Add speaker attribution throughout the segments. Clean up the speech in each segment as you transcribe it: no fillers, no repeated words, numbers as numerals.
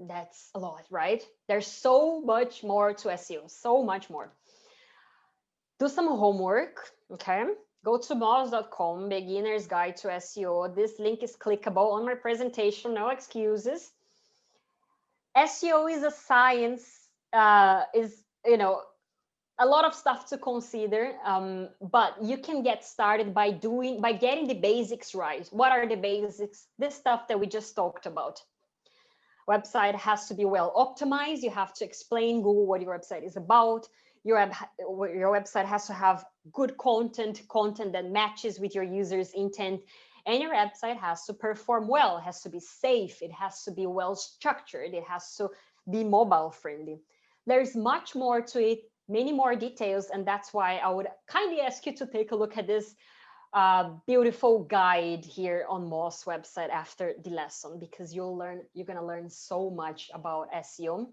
Speaker 1: That's a lot, right? There's so much more to SEO, so much more. Do some homework, okay? Go to moz.com, Beginner's Guide to SEO. This link is clickable on my presentation, no excuses. SEO is a science, is, you know, a lot of stuff to consider, but you can get started by getting the basics right. What are the basics? This stuff that we just talked about. Website has to be well optimized. You have to explain Google what your website is about. Your website has to have good content that matches with your user's intent. And your website has to perform well. It has to be safe. It has to be well structured. It has to be mobile friendly. There's much more to it, many more details. And that's why I would kindly ask you to take a look at this beautiful guide here on Moz website after the lesson, because you're going to learn so much about SEO.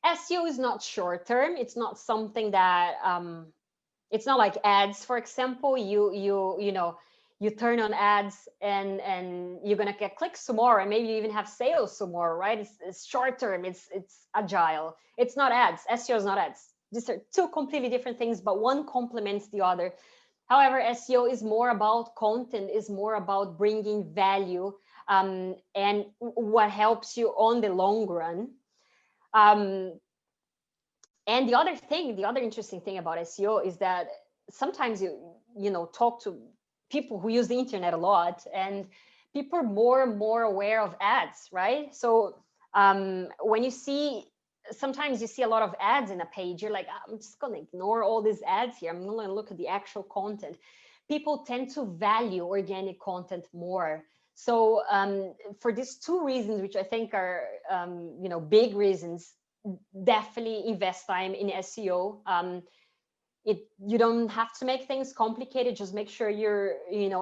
Speaker 1: SEO is not short term. It's not something that it's not like ads, for example. You turn on ads and you're gonna get clicks tomorrow, and maybe you even have sales tomorrow, right? It's short term. It's agile. It's not ads. SEO is not ads. These are two completely different things, but one complements the other. However, SEO is more about content, is more about bringing value, and what helps you on the long run. And the other interesting thing about SEO is that sometimes you talk to people who use the internet a lot, and people are more and more aware of ads, right? So when sometimes you see a lot of ads in a page, you're like, I'm just going to ignore all these ads here. I'm going to look at the actual content. People tend to value organic content more. So for these two reasons, which I think are big reasons, definitely invest time in SEO. You don't have to make things complicated. Just make sure you're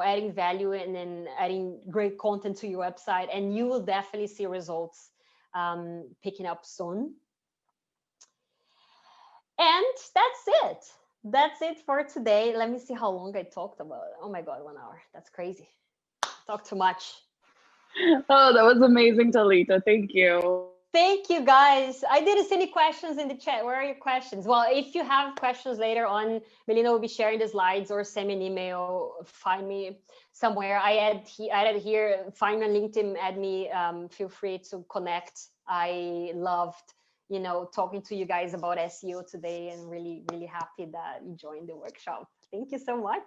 Speaker 1: adding value and then adding great content to your website, and you will definitely see results picking up soon. And that's it for today. Let me see how long I talked about. Oh my god, 1 hour. That's crazy. Talk too much.
Speaker 2: Oh, that was amazing, Talita. Thank you.
Speaker 1: Thank you, guys. I didn't see any questions in the chat. Where are your questions? Well, if you have questions later on, Melina will be sharing the slides, or send me an email, find me somewhere. I added here, find me on LinkedIn, add me, feel free to connect. I loved talking to you guys about SEO today, and really, really happy that you joined the workshop. Thank you so much.